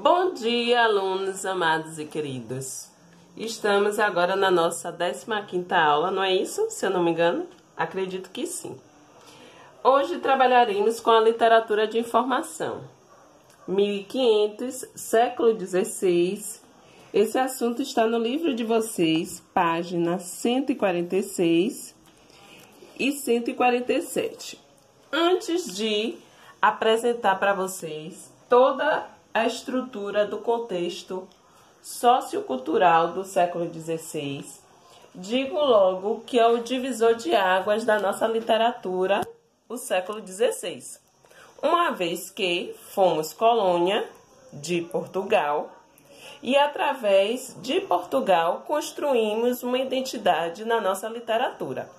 Bom dia, alunos amados e queridos. Estamos agora na nossa 15ª aula, não é isso? Se eu não me engano, acredito que sim. Hoje trabalharemos com a literatura de informação. 1500, século XVI. Esse assunto está no livro de vocês, página 146 e 147. Antes de apresentar para vocês toda a estrutura do contexto sociocultural do século XVI, digo logo que é o divisor de águas da nossa literatura, o século XVI. Uma vez que fomos colônia de Portugal e através de Portugal construímos uma identidade na nossa literatura.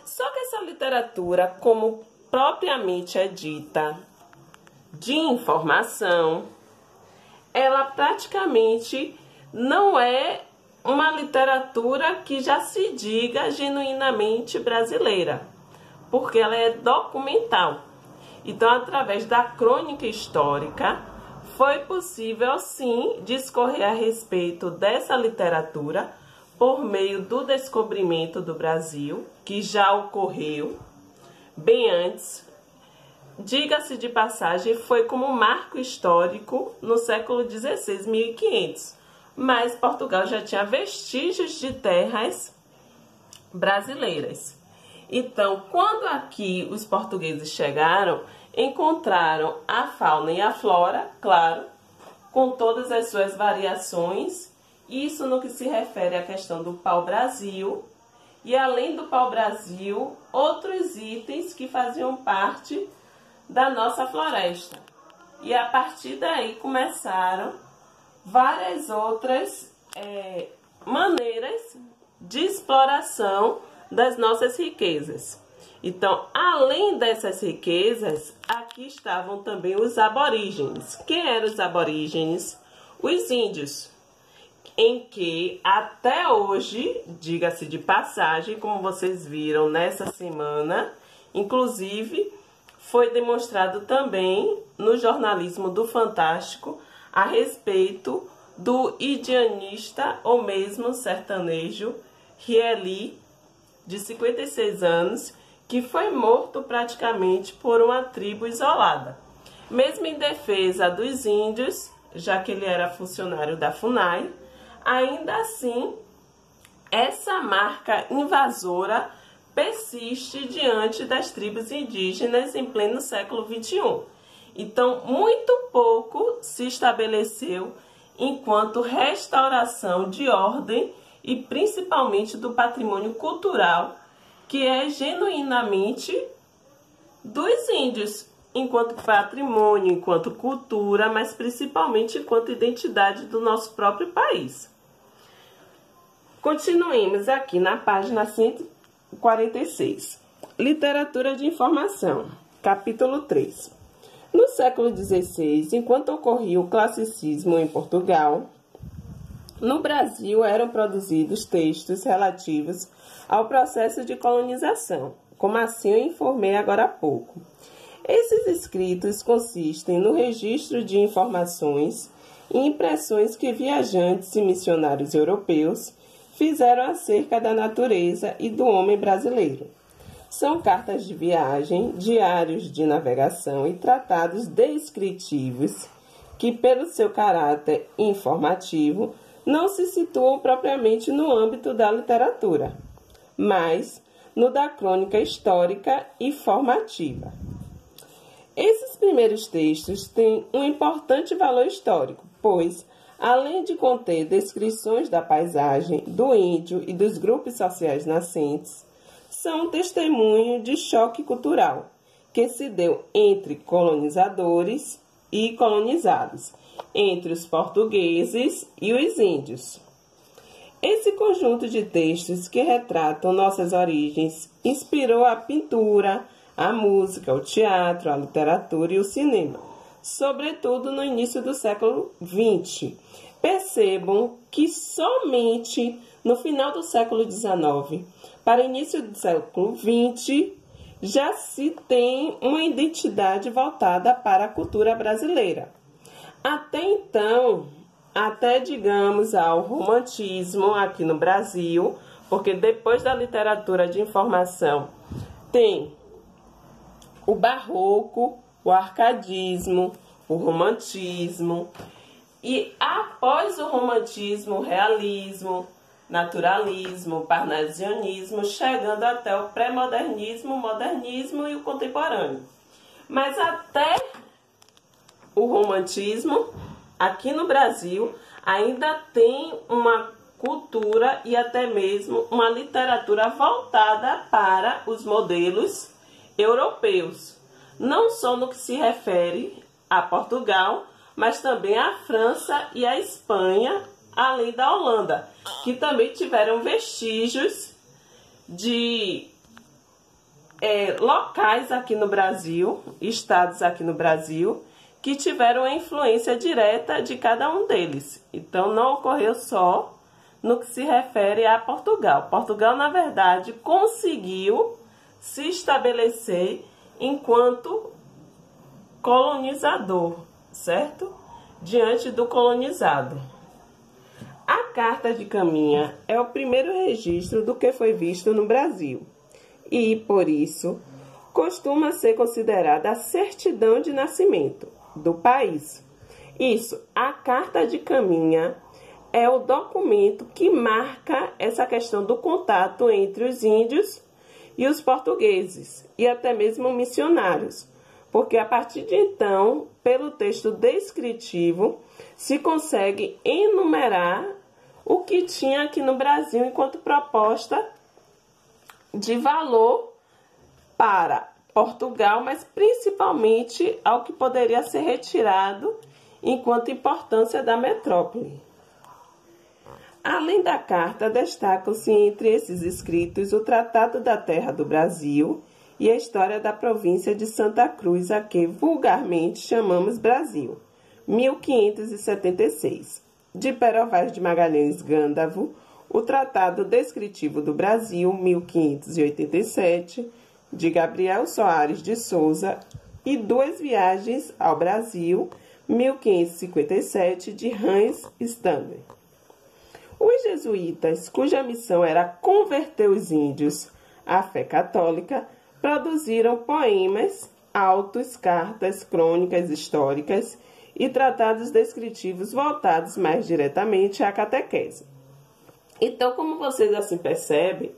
Só que essa literatura, como propriamente é dita, de informação, ela praticamente não é uma literatura que já se diga genuinamente brasileira, porque ela é documental. Então, através da crônica histórica, foi possível, sim, discorrer a respeito dessa literatura por meio do descobrimento do Brasil, que já ocorreu bem antes. Diga-se de passagem, foi como um marco histórico no século XVI, 1500. Mas Portugal já tinha vestígios de terras brasileiras. Então, quando aqui os portugueses chegaram, encontraram a fauna e a flora, claro, com todas as suas variações. Isso no que se refere à questão do pau-brasil. E além do pau-brasil, outros itens que faziam parte da nossa floresta. E a partir daí começaram várias outras maneiras de exploração das nossas riquezas. Então, além dessas riquezas, aqui estavam também os aborígenes. Quem eram os aborígenes? Os índios, em que até hoje, diga-se de passagem, como vocês viram nessa semana, inclusive foi demonstrado também no jornalismo do Fantástico a respeito do indianista ou mesmo sertanejo Rieli, de 56 anos, que foi morto praticamente por uma tribo isolada. Mesmo em defesa dos índios, já que ele era funcionário da FUNAI, ainda assim, essa marca invasora persiste diante das tribos indígenas em pleno século XXI. Então, muito pouco se estabeleceu enquanto restauração de ordem e principalmente do patrimônio cultural, que é genuinamente dos índios, enquanto patrimônio, enquanto cultura, mas principalmente enquanto identidade do nosso próprio país. Continuemos aqui na página 146. Literatura de informação, capítulo 3. No século XVI, enquanto ocorria o classicismo em Portugal, no Brasil eram produzidos textos relativos ao processo de colonização, como assim eu informei agora há pouco. Esses escritos consistem no registro de informações e impressões que viajantes e missionários europeus fizeram acerca da natureza e do homem brasileiro. São cartas de viagem, diários de navegação e tratados descritivos que, pelo seu caráter informativo, não se situam propriamente no âmbito da literatura, mas no da crônica histórica e formativa. Esses primeiros textos têm um importante valor histórico, pois, além de conter descrições da paisagem, do índio e dos grupos sociais nascentes, são um testemunho de choque cultural que se deu entre colonizadores e colonizados, entre os portugueses e os índios. Esse conjunto de textos que retratam nossas origens inspirou a pintura, a música, o teatro, a literatura e o cinema, sobretudo no início do século XX. Percebam que somente no final do século XIX, para o início do século XX, já se tem uma identidade voltada para a cultura brasileira. Até então, até digamos ao romantismo aqui no Brasil, porque depois da literatura de informação tem o barroco, o arcadismo, o romantismo, e após o romantismo, o realismo, naturalismo, parnasianismo, chegando até o pré-modernismo, o modernismo e o contemporâneo. Mas até o romantismo, aqui no Brasil, ainda tem uma cultura e até mesmo uma literatura voltada para os modelos europeus. Não só no que se refere a Portugal, mas também a França e a Espanha, além da Holanda, que também tiveram vestígios de locais aqui no Brasil, estados aqui no Brasil, que tiveram a influência direta de cada um deles. Então, não ocorreu só no que se refere a Portugal. Portugal, na verdade, conseguiu se estabelecer enquanto colonizador, certo? Diante do colonizado. A Carta de Caminha é o primeiro registro do que foi visto no Brasil e, por isso, costuma ser considerada a certidão de nascimento do país. Isso, a Carta de Caminha é o documento que marca essa questão do contato entre os índios e os portugueses, e até mesmo missionários, porque a partir de então, pelo texto descritivo, se consegue enumerar o que tinha aqui no Brasil enquanto proposta de valor para Portugal, mas principalmente ao que poderia ser retirado enquanto importância da metrópole. Além da carta, destacam-se entre esses escritos o Tratado da Terra do Brasil e a História da Província de Santa Cruz, a que vulgarmente chamamos Brasil, 1576. De Pero Vaz de Magalhães Gândavo, o Tratado Descritivo do Brasil, 1587, de Gabriel Soares de Souza, e Duas Viagens ao Brasil, 1557, de Hans Stander. Os jesuítas, cuja missão era converter os índios à fé católica, produziram poemas, autos, cartas, crônicas históricas e tratados descritivos voltados mais diretamente à catequese. Então, como vocês assim percebem,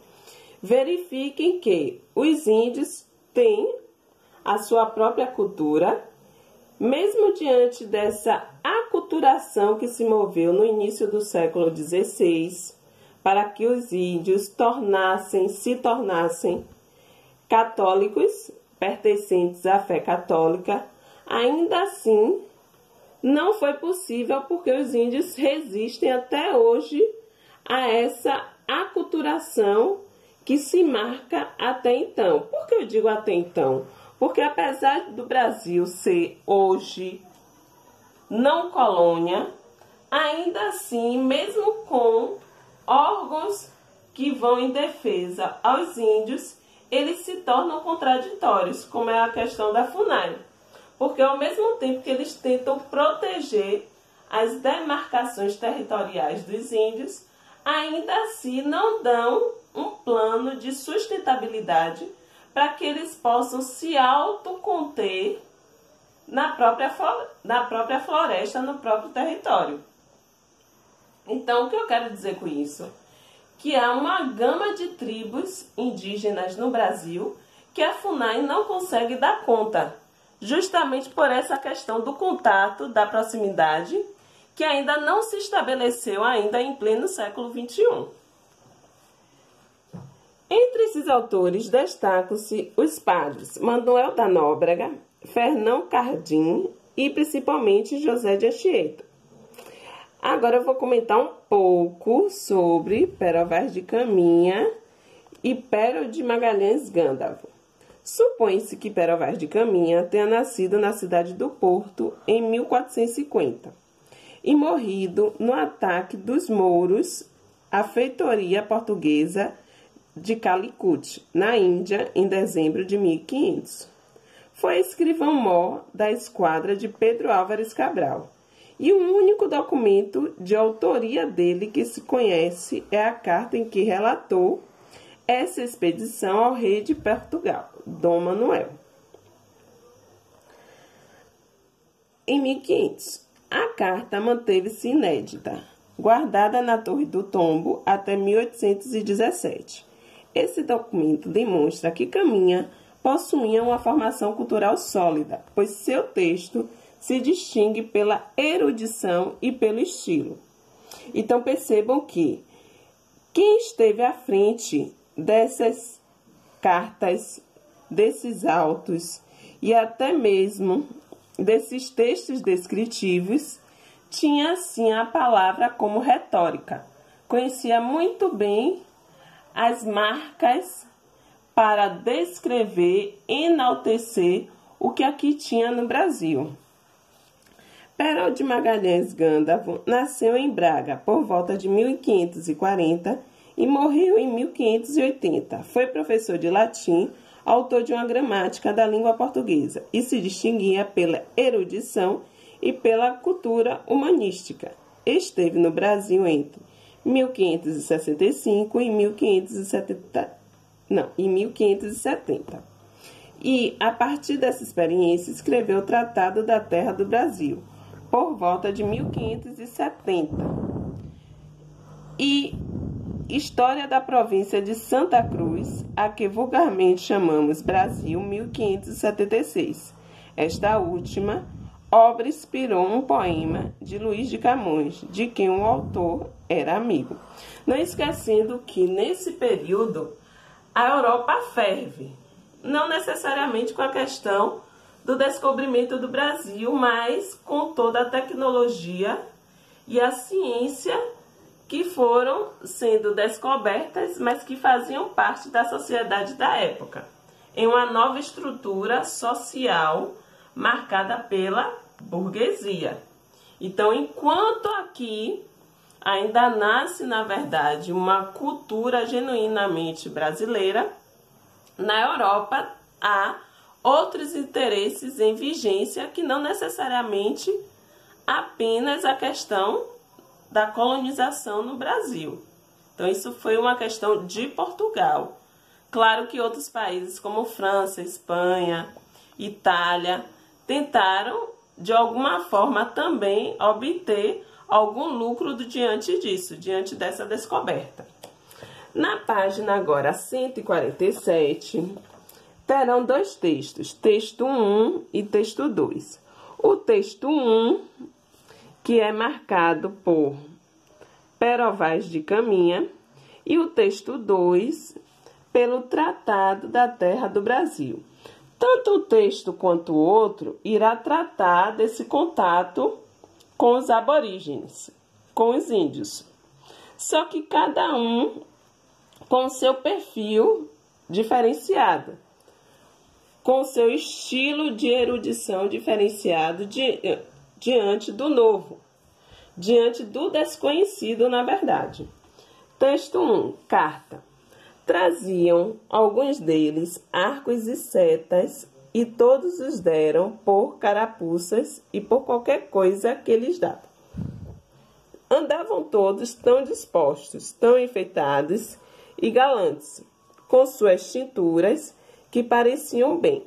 verifiquem que os índios têm a sua própria cultura, mesmo diante dessa aculturação que se moveu no início do século XVI, para que os índios se tornassem católicos, pertencentes à fé católica, ainda assim não foi possível porque os índios resistem até hoje a essa aculturação que se marca até então. Por que eu digo até então? Porque apesar do Brasil ser hoje não colônia, ainda assim, mesmo com órgãos que vão em defesa aos índios, eles se tornam contraditórios, como é a questão da FUNAI. Porque ao mesmo tempo que eles tentam proteger as demarcações territoriais dos índios, ainda assim não dão um plano de sustentabilidade para que eles possam se autoconter na própria floresta, no próprio território. Então, o que eu quero dizer com isso? Que há uma gama de tribos indígenas no Brasil que a FUNAI não consegue dar conta, justamente por essa questão do contato, da proximidade, que ainda não se estabeleceu ainda em pleno século XXI. Entre esses autores destacam-se os padres Manuel da Nóbrega, Fernão Cardim e principalmente José de Anchieta. Agora eu vou comentar um pouco sobre Pero Vaz de Caminha e Pero de Magalhães Gândavo. Supõe-se que Pero Vaz de Caminha tenha nascido na cidade do Porto em 1450 e morrido no ataque dos mouros à feitoria portuguesa de Calicut, na Índia, em dezembro de 1500. Foi escrivão-mor da esquadra de Pedro Álvares Cabral E o único documento de autoria dele que se conhece é a carta em que relatou essa expedição ao rei de Portugal, Dom Manuel. Em 1500, a carta manteve-se inédita, guardada na Torre do Tombo até 1817. Esse documento demonstra que Caminha possuía uma formação cultural sólida, pois seu texto se distingue pela erudição e pelo estilo. Então percebam que quem esteve à frente dessas cartas, desses autos e até mesmo desses textos descritivos, tinha assim a palavra como retórica. Conhecia muito bem as marcas para descrever, enaltecer o que aqui tinha no Brasil. Pero de Magalhães Gândavo nasceu em Braga por volta de 1540 e morreu em 1580. Foi professor de latim, autor de uma gramática da língua portuguesa e se distinguia pela erudição e pela cultura humanística. Esteve no Brasil entre 1565 e 1570. E, a partir dessa experiência, escreveu o Tratado da Terra do Brasil, por volta de 1570. E História da província de Santa Cruz, a que vulgarmente chamamos Brasil, 1576. Esta última obra inspirou um poema de Luís de Camões, de quem o autor era amigo. Não esquecendo que, nesse período, a Europa ferve, não necessariamente com a questão do descobrimento do Brasil, mas com toda a tecnologia e a ciência que foram sendo descobertas, mas que faziam parte da sociedade da época, em uma nova estrutura social marcada pela burguesia. Então, enquanto aqui ainda nasce, na verdade, uma cultura genuinamente brasileira, na Europa há outros interesses em vigência que não necessariamente apenas a questão da colonização no Brasil. Então, isso foi uma questão de Portugal. Claro que outros países como França, Espanha, Itália tentaram, de alguma forma, também obter algum lucro diante disso, diante dessa descoberta. Na página agora 147, terão dois textos, texto 1 e texto 2. O texto 1, que é marcado por Perovais de Caminha, e o texto 2, pelo Tratado da Terra do Brasil. Tanto o texto quanto o outro irá tratar desse contato com os aborígenes, com os índios. Só que cada um com seu perfil diferenciado, com seu estilo de erudição diferenciado diante do novo, diante do desconhecido, na verdade. Texto 1, carta. Traziam alguns deles arcos e setas, e todos os deram por carapuças e por qualquer coisa que lhes dava. Andavam todos tão dispostos, tão enfeitados e galantes, com suas tinturas que pareciam bem.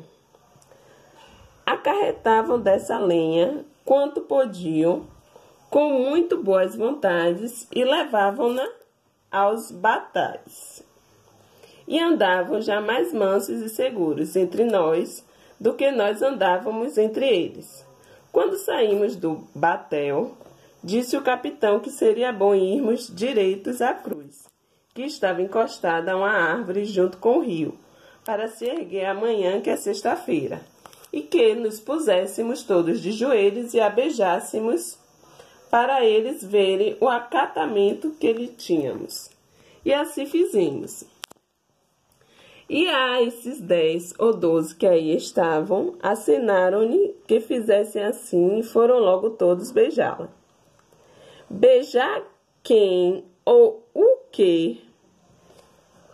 Acarretavam dessa lenha quanto podiam, com muito boas vontades, e levavam-na aos batais. E andavam já mais mansos e seguros entre nós do que nós andávamos entre eles. Quando saímos do batel, disse o capitão que seria bom irmos direitos à cruz, que estava encostada a uma árvore junto com o rio, para se erguer amanhã, que é sexta-feira, e que nos puséssemos todos de joelhos e a beijássemos, para eles verem o acatamento que lhe tínhamos. E assim fizemos. E a esses 10 ou 12 que aí estavam, acenaram-lhe que fizessem assim, e foram logo todos beijá-la. Beijar quem ou o que?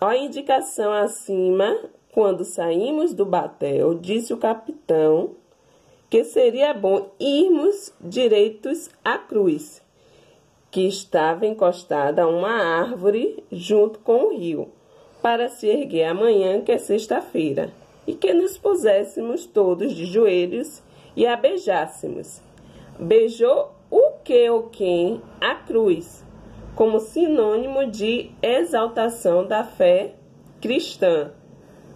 A indicação acima, quando saímos do batel, disse o capitão que seria bom irmos direitos à cruz, que estava encostada a uma árvore junto com o rio, para se erguer amanhã, que é sexta-feira, e que nos puséssemos todos de joelhos e a beijássemos. Beijou o que ou quem? A cruz, como sinônimo de exaltação da fé cristã,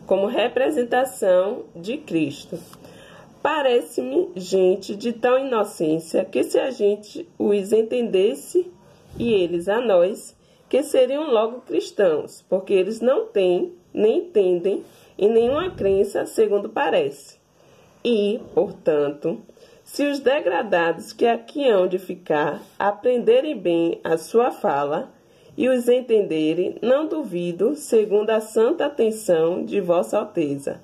como representação de Cristo. Parece-me gente de tal inocência que, se a gente os entendesse e eles a nós, que seriam logo cristãos, porque eles não têm, nem entendem em nenhuma crença, segundo parece. E, portanto, se os degradados que aqui hão de ficar aprenderem bem a sua fala e os entenderem, não duvido, segundo a santa atenção de Vossa Alteza,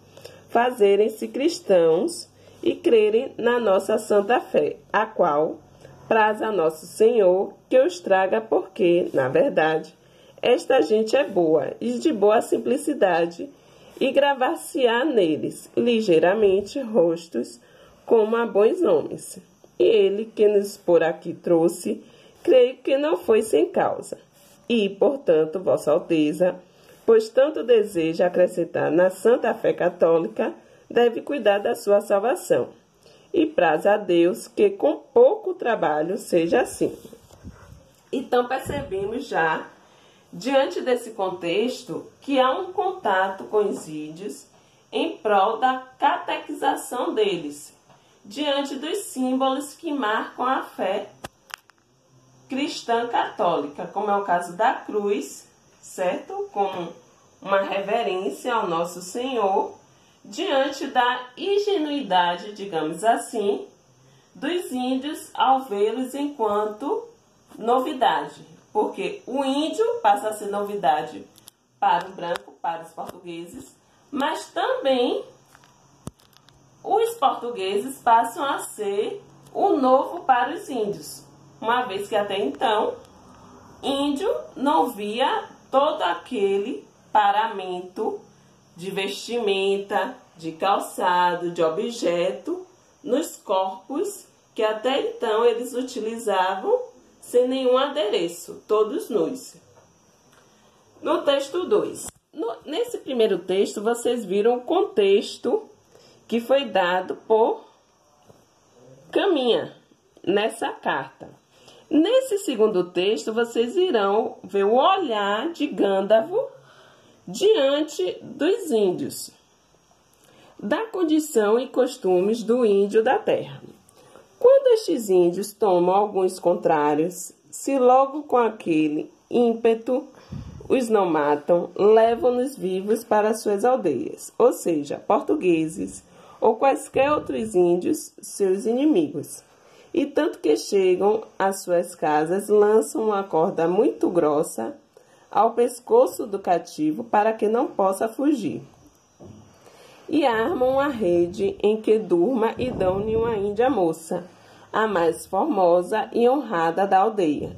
fazerem-se cristãos e crerem na nossa santa fé, a qual praz a nosso Senhor que os traga, porque, na verdade, esta gente é boa e de boa simplicidade, e gravar-se-á neles ligeiramente rostos como a bons homens. E ele que nos por aqui trouxe, creio que não foi sem causa. E, portanto, Vossa Alteza, pois tanto deseja acrescentar na santa fé católica, deve cuidar da sua salvação. E praz a Deus que com pouco trabalho seja assim. Então percebemos já, diante desse contexto, que há um contato com os índios em prol da catequização deles, diante dos símbolos que marcam a fé cristã católica, como é o caso da cruz, certo? Como uma reverência ao nosso Senhor, diante da ingenuidade, digamos assim, dos índios ao vê-los enquanto novidade, porque o índio passa a ser novidade para o branco, para os portugueses, mas também os portugueses passam a ser o novo para os índios, uma vez que até então índio não via todo aquele paramento de vestimenta, de calçado, de objeto nos corpos que até então eles utilizavam sem nenhum adereço, todos nus. No texto 2. Nesse primeiro texto, vocês viram o contexto que foi dado por Caminha nessa carta. Nesse segundo texto, vocês irão ver o olhar de Gândavo diante dos índios, da condição e costumes do índio da terra. Quando estes índios tomam alguns contrários, se logo com aquele ímpeto os não matam, levam-nos vivos para suas aldeias, ou seja, portugueses ou quaisquer outros índios, seus inimigos. E tanto que chegam às suas casas, lançam uma corda muito grossa ao pescoço do cativo para que não possa fugir. E armam uma rede em que durma e dão-lhe uma índia moça, a mais formosa e honrada da aldeia.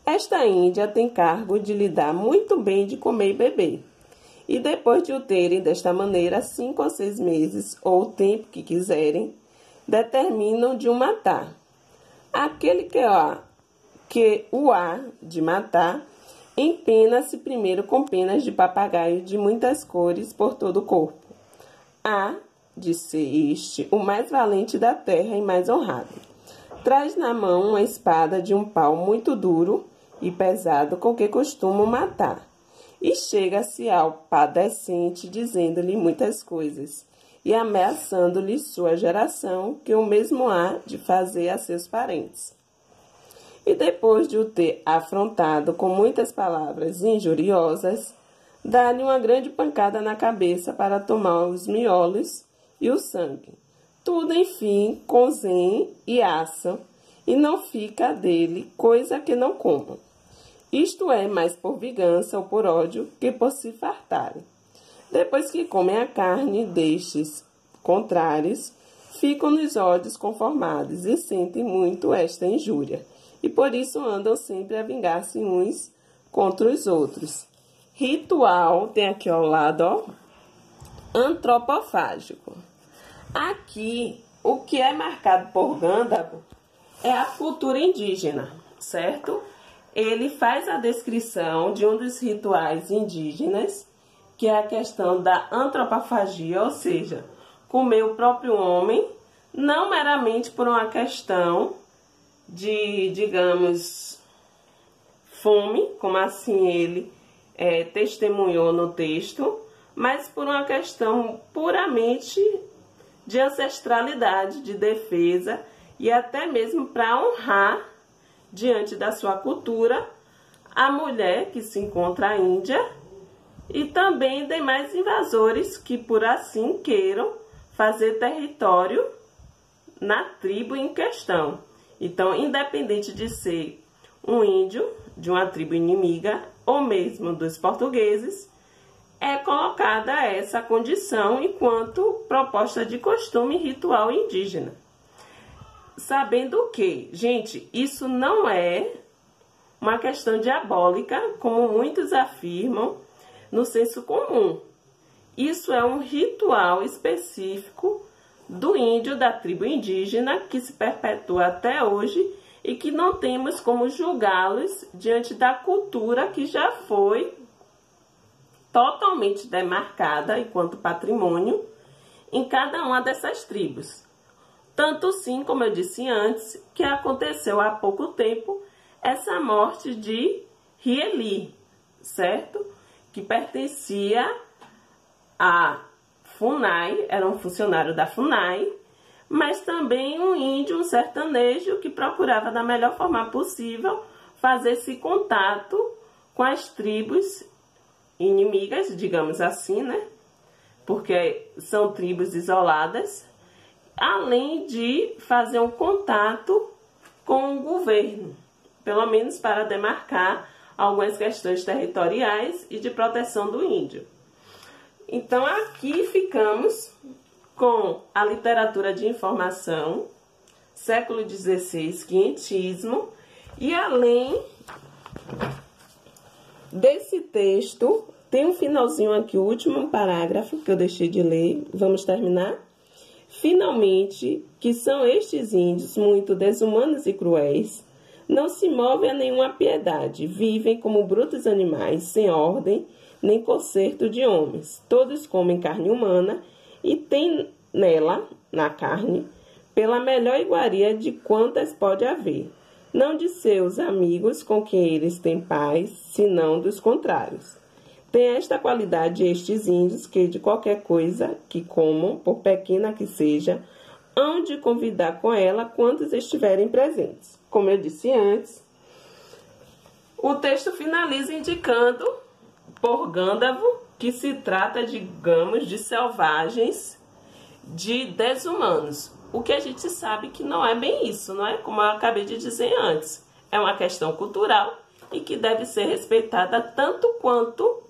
Esta índia tem cargo de lhe dar muito bem de comer e beber. E depois de o terem desta maneira 5 ou 6 meses, ou o tempo que quiserem, determinam de o matar. Aquele que o há de matar, empena-se primeiro com penas de papagaio de muitas cores por todo o corpo. Há de ser este o mais valente da terra e mais honrado. Traz na mão uma espada de um pau muito duro e pesado com que costumam matar. E chega-se ao padecente dizendo-lhe muitas coisas e ameaçando-lhe sua geração, que o mesmo há de fazer a seus parentes. E depois de o ter afrontado com muitas palavras injuriosas, dá-lhe uma grande pancada na cabeça para tomar os miolos e o sangue. Tudo, enfim, cozem e assam, e não fica dele coisa que não comam. Isto é mais por vingança ou por ódio que por se fartarem. Depois que comem a carne destes contrários, ficam nos ódios conformados e sentem muito esta injúria, e por isso andam sempre a vingar-se uns contra os outros. Ritual, tem aqui ao lado, ó, antropofágico. Aqui, o que é marcado por Gândavo é a cultura indígena, certo? Ele faz a descrição de um dos rituais indígenas, que é a questão da antropofagia, ou seja, comer o próprio homem, não meramente por uma questão de, digamos, fome, como assim ele testemunhou no texto, mas por uma questão puramente de ancestralidade, de defesa e até mesmo para honrar, diante da sua cultura, a mulher que se encontra na Índia e também demais invasores que por assim queiram fazer território na tribo em questão. Então, independente de ser um índio de uma tribo inimiga ou mesmo dos portugueses, é colocada essa condição enquanto proposta de costume e ritual indígena. Sabendo que, gente, isso não é uma questão diabólica, como muitos afirmam no senso comum. Isso é um ritual específico do índio da tribo indígena que se perpetua até hoje e que não temos como julgá-los diante da cultura que já foi totalmente demarcada enquanto patrimônio em cada uma dessas tribos. Tanto sim, como eu disse antes, que aconteceu há pouco tempo essa morte de Rieli, certo? Que pertencia a FUNAI, era um funcionário da FUNAI, mas também um índio, um sertanejo que procurava da melhor forma possível fazer esse contato com as tribos inimigas, digamos assim, né? Porque são tribos isoladas, além de fazer um contato com o governo, pelo menos para demarcar algumas questões territoriais e de proteção do índio. Então, aqui ficamos com a literatura de informação, século XVI, quinhentismo, e além desse texto, tem um finalzinho aqui, o último parágrafo que eu deixei de ler, vamos terminar? Finalmente, que são estes índios muito desumanos e cruéis, não se movem a nenhuma piedade, vivem como brutos animais, sem ordem, nem conserto de homens. Todos comem carne humana e têm nela, na carne, pela melhor iguaria de quantas pode haver, não de seus amigos com quem eles têm paz, senão dos contrários. Tem esta qualidade estes índios que de qualquer coisa que comam, por pequena que seja, hão de convidar com ela quantos estiverem presentes. Como eu disse antes, o texto finaliza indicando por Gândavo que se trata, digamos, de selvagens, de desumanos. O que a gente sabe que não é bem isso, não é? Como eu acabei de dizer antes. É uma questão cultural e que deve ser respeitada tanto quanto